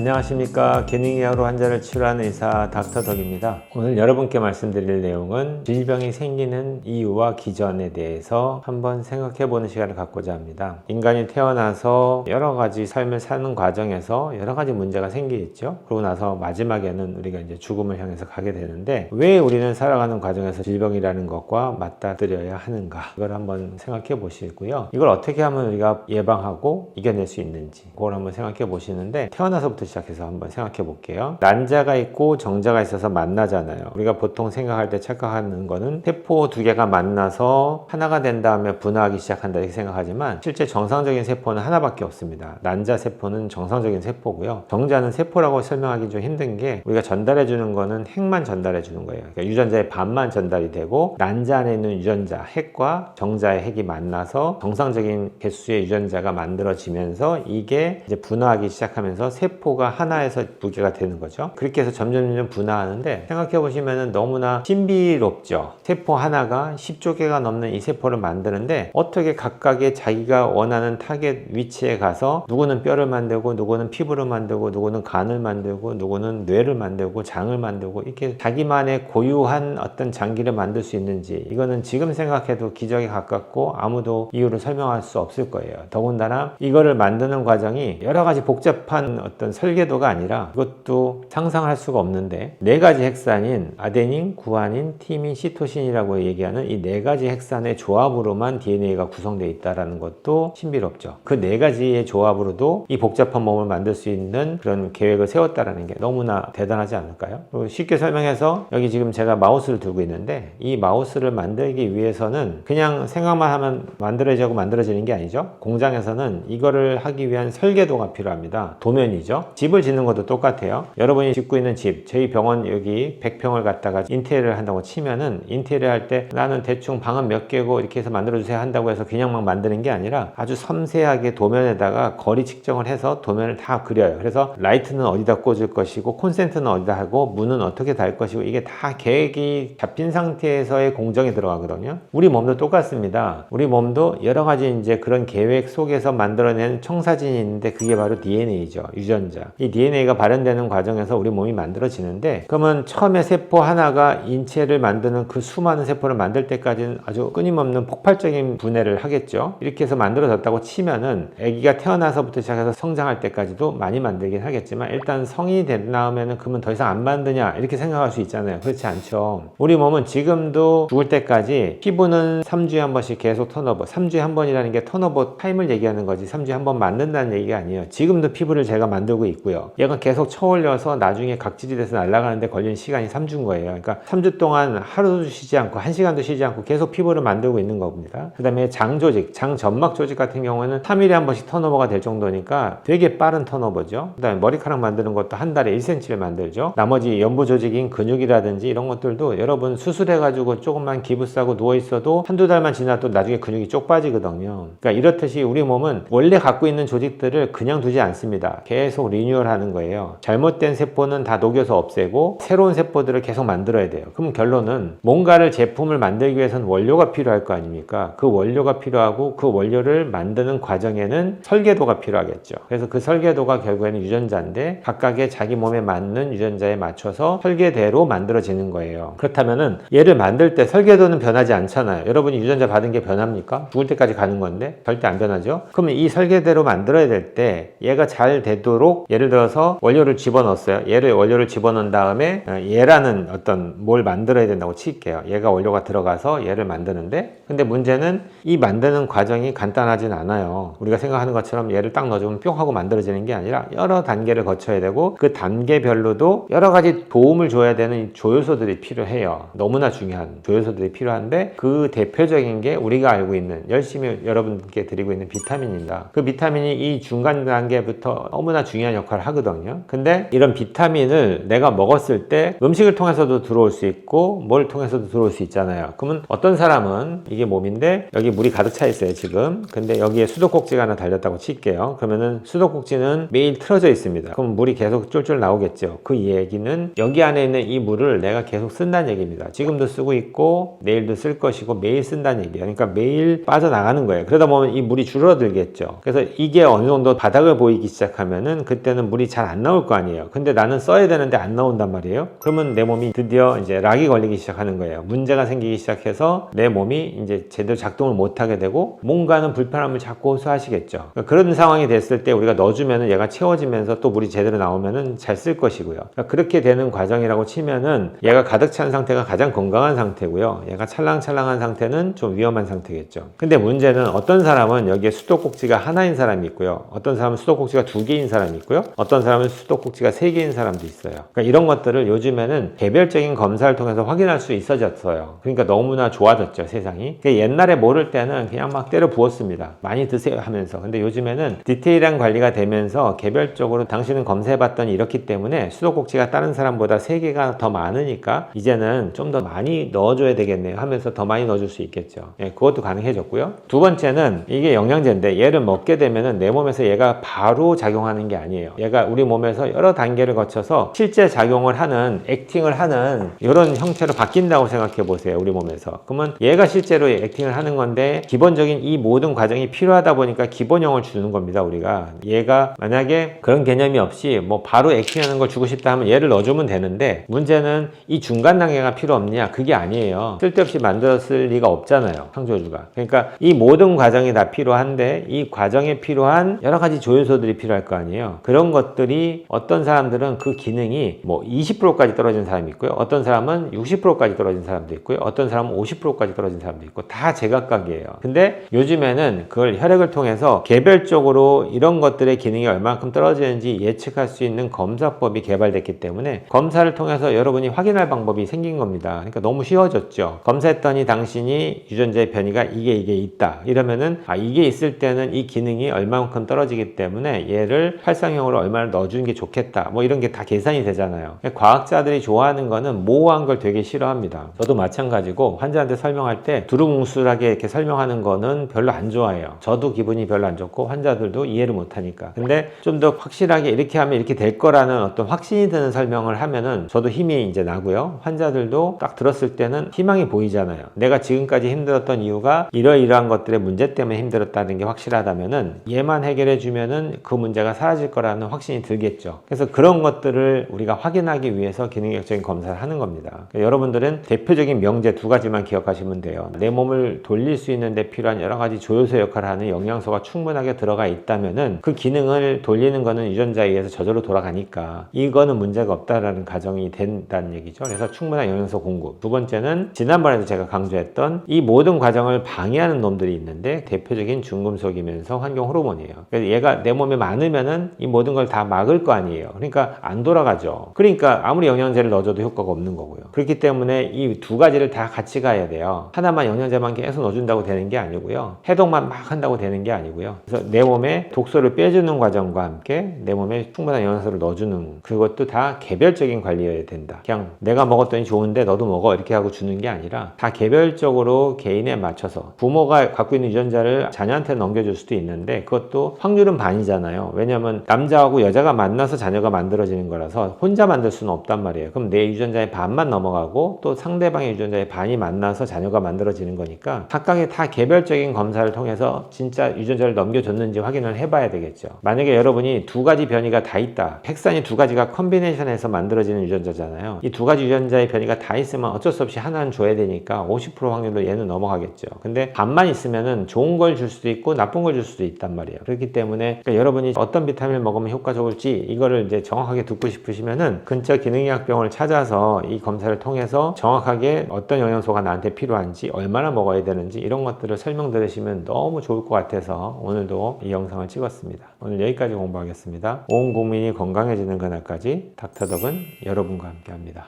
안녕하십니까. 기능이하로 환자를 치료하는 의사 닥터덕입니다. 오늘 여러분께 말씀드릴 내용은 질병이 생기는 이유와 기전에 대해서 한번 생각해보는 시간을 갖고자 합니다. 인간이 태어나서 여러 가지 삶을 사는 과정에서 여러 가지 문제가 생기겠죠. 그러고 나서 마지막에는 우리가 이제 죽음을 향해서 가게 되는데, 왜 우리는 살아가는 과정에서 질병이라는 것과 맞닥뜨려야 하는가, 이걸 한번 생각해 보시고요. 이걸 어떻게 하면 우리가 예방하고 이겨낼 수 있는지, 그걸 한번 생각해 보시는데, 태어나서부터 시작해서 한번 생각해 볼게요. 난자가 있고 정자가 있어서 만나잖아요. 우리가 보통 생각할 때 착각하는 거는 세포 두 개가 만나서 하나가 된 다음에 분화하기 시작한다 이렇게 생각하지만, 실제 정상적인 세포는 하나밖에 없습니다. 난자 세포는 정상적인 세포고요. 정자는 세포라고 설명하기 좀 힘든 게, 우리가 전달해 주는 거는 핵만 전달해 주는 거예요. 그러니까 유전자의 반만 전달이 되고, 난자 안에 있는 유전자 핵과 정자의 핵이 만나서 정상적인 개수의 유전자가 만들어지면서 이게 이제 분화하기 시작하면서 세포가 하나에서 두 개가 되는 거죠. 그렇게 해서 점점 분화하는데, 생각해 보시면 너무나 신비롭죠. 세포 하나가 10조 개가 넘는 이 세포를 만드는데, 어떻게 각각의 자기가 원하는 타겟 위치에 가서 누구는 뼈를 만들고, 누구는 피부를 만들고, 누구는 간을 만들고, 누구는 뇌를 만들고, 장을 만들고, 이렇게 자기만의 고유한 어떤 장기를 만들 수 있는지, 이거는 지금 생각해도 기적에 가깝고 아무도 이유를 설명할 수 없을 거예요. 더군다나 이거를 만드는 과정이 여러 가지 복잡한 어떤 설계도가 아니라, 이것도 상상할 수가 없는데, 네 가지 핵산인 아데닌, 구아닌, 티민, 시토신이라고 얘기하는 이 네 가지 핵산의 조합으로만 DNA가 구성되어 있다는 것도 신비롭죠. 그 네 가지의 조합으로도 이 복잡한 몸을 만들 수 있는 그런 계획을 세웠다는 게 너무나 대단하지 않을까요? 쉽게 설명해서, 여기 지금 제가 마우스를 들고 있는데, 이 마우스를 만들기 위해서는 그냥 생각만 하면 만들어지는 게 아니죠. 공장에서는 이거를 하기 위한 설계도가 필요합니다. 도면이죠. 집을 짓는 것도 똑같아요. 여러분이 짓고 있는 집, 저희 병원 여기 100평을 갖다가 인테리어를 한다고 치면은, 인테리어 할 때 나는 대충 방은 몇 개고 이렇게 해서 만들어주세요 한다고 해서 그냥 막 만드는 게 아니라, 아주 섬세하게 도면에다가 거리 측정을 해서 도면을 다 그려요. 그래서 라이트는 어디다 꽂을 것이고, 콘센트는 어디다 하고, 문은 어떻게 달 것이고, 이게 다 계획이 잡힌 상태에서의 공정이 들어가거든요. 우리 몸도 똑같습니다. 우리 몸도 여러 가지 이제 그런 계획 속에서 만들어낸 청사진이 있는데, 그게 바로 DNA죠. 유전자. 이 DNA가 발현되는 과정에서 우리 몸이 만들어지는데, 그러면 처음에 세포 하나가 인체를 만드는 그 수많은 세포를 만들 때까지는 아주 끊임없는 폭발적인 분해를 하겠죠. 이렇게 해서 만들어졌다고 치면은, 아기가 태어나서부터 시작해서 성장할 때까지도 많이 만들긴 하겠지만, 일단 성인이 된 다음에는 그러면 더 이상 안 만드냐 이렇게 생각할 수 있잖아요. 그렇지 않죠. 우리 몸은 지금도 죽을 때까지, 피부는 3주에 한 번씩 계속 턴오버, 3주에 한 번이라는 게 턴오버 타임을 얘기하는 거지, 3주에 한 번 만든다는 얘기가 아니에요. 지금도 피부를 제가 만들고 있고요. 얘가 계속 쳐올려서 나중에 각질이 돼서 날아가는데 걸리는 시간이 3주인 거예요. 그러니까 3주 동안 하루도 쉬지 않고 1시간도 쉬지 않고 계속 피부를 만들고 있는 겁니다. 그 다음에 장 조직, 장 점막 조직 같은 경우는 3일에 한 번씩 턴오버가 될 정도니까 되게 빠른 턴오버죠. 그 다음에 머리카락 만드는 것도 한 달에 1cm를 만들죠. 나머지 연부 조직인 근육이라든지 이런 것들도 여러분 수술해가지고 조금만 기부 싸고 누워있어도 한두 달만 지나도 나중에 근육이 쪽 빠지거든요. 그러니까 이렇듯이 우리 몸은 원래 갖고 있는 조직들을 그냥 두지 않습니다. 계속 리뉴얼 하는 거예요. 잘못된 세포는 다 녹여서 없애고 새로운 세포들을 계속 만들어야 돼요. 그럼 결론은, 뭔가를 제품을 만들기 위해서는 원료가 필요할 거 아닙니까? 그 원료가 필요하고, 그 원료를 만드는 과정에는 설계도가 필요하겠죠. 그래서 그 설계도가 결국에는 유전자인데, 각각의 자기 몸에 맞는 유전자에 맞춰서 설계대로 만들어지는 거예요. 그렇다면은 얘를 만들 때 설계도는 변하지 않잖아요. 여러분이 유전자 받은 게 변합니까? 죽을 때까지 가는 건데 절대 안 변하죠. 그러면 이 설계대로 만들어야 될 때, 얘가 잘 되도록, 예를 들어서 원료를 집어넣었어요. 원료를 집어넣은 다음에 얘라는 어떤 뭘 만들어야 된다고 칠게요. 얘가 원료가 들어가서 얘를 만드는데, 근데 문제는 이 만드는 과정이 간단하진 않아요. 우리가 생각하는 것처럼 얘를 딱 넣어주면 뿅 하고 만들어지는 게 아니라 여러 단계를 거쳐야 되고, 그 단계별로도 여러 가지 도움을 줘야 되는 조효소들이 필요해요. 너무나 중요한 조효소들이 필요한데, 그 대표적인 게 우리가 알고 있는, 열심히 여러분께 드리고 있는 비타민입니다. 그 비타민이 이 중간 단계부터 너무나 중요한 역할을 하거든요. 근데 이런 비타민을 내가 먹었을 때 음식을 통해서도 들어올 수 있고 뭘 통해서도 들어올 수 있잖아요. 그러면 어떤 사람은 이게 몸인데 여기 물이 가득 차 있어요 지금. 근데 여기에 수도꼭지가 하나 달렸다고 칠게요. 그러면은 수도꼭지는 매일 틀어져 있습니다. 그럼 물이 계속 쫄쫄 나오겠죠. 그 얘기는 여기 안에 있는 이 물을 내가 계속 쓴다는 얘기입니다. 지금도 쓰고 있고 내일도 쓸 것이고 매일 쓴다는 얘기예요. 그러니까 매일 빠져나가는 거예요. 그러다 보면 이 물이 줄어들겠죠. 그래서 이게 어느 정도 바닥을 보이기 시작하면은 그때는 물이 잘 안 나올 거 아니에요. 근데 나는 써야 되는데 안 나온단 말이에요. 그러면 내 몸이 드디어 이제 락이 걸리기 시작하는 거예요. 문제가 생기기 시작해서 내 몸이 이제 제대로 작동을 못 하게 되고 뭔가는 불편함을 자꾸 호소하시겠죠. 그러니까 그런 상황이 됐을 때 우리가 넣어주면은 얘가 채워지면서 또 물이 제대로 나오면은 잘 쓸 것이고요. 그러니까 그렇게 되는 과정이라고 치면은 얘가 가득 찬 상태가 가장 건강한 상태고요. 얘가 찰랑찰랑한 상태는 좀 위험한 상태겠죠. 근데 문제는 어떤 사람은 여기에 수도꼭지가 하나인 사람이 있고요. 어떤 사람은 수도꼭지가 2개인 사람이 있고요. 어떤 사람은 수도꼭지가 3개인 사람도 있어요. 그러니까 이런 것들을 요즘에는 개별적인 검사를 통해서 확인할 수 있어졌어요. 그러니까 너무나 좋아졌죠, 세상이. 그러니까 옛날에 모를 때는 그냥 막 때려 부었습니다. 많이 드세요 하면서. 근데 요즘에는 디테일한 관리가 되면서 개별적으로 당신은 검사해봤더니 이렇기 때문에 수도꼭지가 다른 사람보다 3개가 더 많으니까 이제는 좀 더 많이 넣어줘야 되겠네요 하면서 더 많이 넣어줄 수 있겠죠. 예, 그것도 가능해졌고요. 두 번째는 이게 영양제인데 얘를 먹게 되면은 내 몸에서 얘가 바로 작용하는 게 아니에요. 얘가 우리 몸에서 여러 단계를 거쳐서 실제 작용을 하는, 액팅을 하는 이런 형태로 바뀐다고 생각해 보세요. 우리 몸에서. 그러면 얘가 실제로 액팅을 하는 건데 기본적인 이 모든 과정이 필요하다 보니까 기본형을 주는 겁니다. 우리가. 얘가 만약에 그런 개념이 없이 뭐 바로 액팅하는 걸 주고 싶다 하면 얘를 넣어주면 되는데 문제는 이 중간 단계가 필요 없느냐? 그게 아니에요. 쓸데없이 만들었을 리가 없잖아요. 창조주가. 그러니까 이 모든 과정이 다 필요한데 이 과정에 필요한 여러 가지 조효소들이 필요할 거 아니에요. 그런 것들이 어떤 사람들은 그 기능이 뭐 20%까지 떨어진 사람이 있고요. 어떤 사람은 60%까지 떨어진 사람도 있고요. 어떤 사람은 50%까지 떨어진 사람도 있고 다 제각각이에요. 근데 요즘에는 그걸 혈액을 통해서 개별적으로 이런 것들의 기능이 얼만큼 떨어지는지 예측할 수 있는 검사법이 개발됐기 때문에 검사를 통해서 여러분이 확인할 방법이 생긴 겁니다. 그러니까 너무 쉬워졌죠. 검사했더니 당신이 유전자의 변이가 이게 있다. 이러면은 이게 있을 때는 이 기능이 얼마만큼 떨어지기 때문에 얘를 활성형으로 얼마를 넣어주는 게 좋겠다. 뭐 이런 게 다 계산이 되잖아요. 과학자들이 좋아하는 거는 모호한 걸 되게 싫어합니다. 저도 마찬가지고 환자한테 설명할 때 두루뭉술하게 이렇게 설명하는 거는 별로 안 좋아해요. 저도 기분이 별로 안 좋고 환자들도 이해를 못 하니까. 근데 좀 더 확실하게 이렇게 하면 이렇게 될 거라는 어떤 확신이 드는 설명을 하면은 저도 힘이 이제 나고요. 환자들도 딱 들었을 때는 희망이 보이잖아요. 내가 지금까지 힘들었던 이유가 이러이러한 것들의 문제 때문에 힘들었다는 게 확실하다면은 얘만 해결해 주면은 그 문제가 사라질 거라는 확신이 들겠죠. 그래서 그런 것들을 우리가 확인하기 위해서 기능학적인 검사를 하는 겁니다. 그러니까 여러분들은 대표적인 명제 2가지만 기억하시면 돼요. 내 몸을 돌릴 수 있는 데 필요한 여러 가지 조효소 역할을 하는 영양소가 충분하게 들어가 있다면은 그 기능을 돌리는 거는 유전자에 의해서 저절로 돌아가니까 이거는 문제가 없다라는 가정이 된다는 얘기죠. 그래서 충분한 영양소 공급. 두 번째는 지난번에도 제가 강조했던 이 모든 과정을 방해하는 놈들이 있는데 대표적인 중금속이면서 환경 호르몬이에요. 그래서 얘가 내 몸에 많으면은 이 모든 걸 다 막을 거 아니에요. 그러니까 안 돌아가죠. 그러니까 아무리 영양제를 넣어줘도 효과가 없는 거고요. 그렇기 때문에 이 2가지를 다 같이 가야 돼요. 하나만 영양제만 계속 넣어준다고 되는 게 아니고요. 해독만 막 한다고 되는 게 아니고요. 그래서 내 몸에 독소를 빼주는 과정과 함께 내 몸에 충분한 영양소를 넣어주는 그것도 다 개별적인 관리여야 된다. 그냥 내가 먹었더니 좋은데 너도 먹어 이렇게 하고 주는 게 아니라 다 개별적으로 개인에 맞춰서 부모가 갖고 있는 유전자를 자녀한테 넘겨줄 수도 있는데 그것도 확률은 반이잖아요. 왜냐하면 남자하고 여자가 만나서 자녀가 만들어지는 거라서 혼자 만들 수는 없단 말이에요. 그럼 내 유전자의 반만 넘어가고 또 상대방의 유전자의 반이 만나서 자녀가 만들어지는 거니까 각각의 다 개별적인 검사를 통해서 진짜 유전자를 넘겨줬는지 확인을 해봐야 되겠죠. 만약에 여러분이 2가지 변이가 다 있다. 핵산이 2가지가 컨비네이션해서 만들어지는 유전자잖아요. 이 2가지 유전자의 변이가 다 있으면 어쩔 수 없이 하나는 줘야 되니까 50% 확률로 얘는 넘어가겠죠. 근데 반만 있으면은 좋은 걸 줄 수도 있고 나쁜 걸 줄 수도 있단 말이에요. 그렇기 때문에 그러니까 여러분이 어떤 비타민을 먹으면 효과 좋을지 이거를 이제 정확하게 듣고 싶으시면은 근처 기능의학병원을 찾아서 이 검사를 통해서 정확하게 어떤 영양소가 나한테 필요한지 얼마나 먹어야 되는지 이런 것들을 설명 들으시면 너무 좋을 것 같아서 오늘도 이 영상을 찍었습니다. 오늘 여기까지 공부하겠습니다. 온 국민이 건강해지는 그날까지 닥터덕은 여러분과 함께 합니다.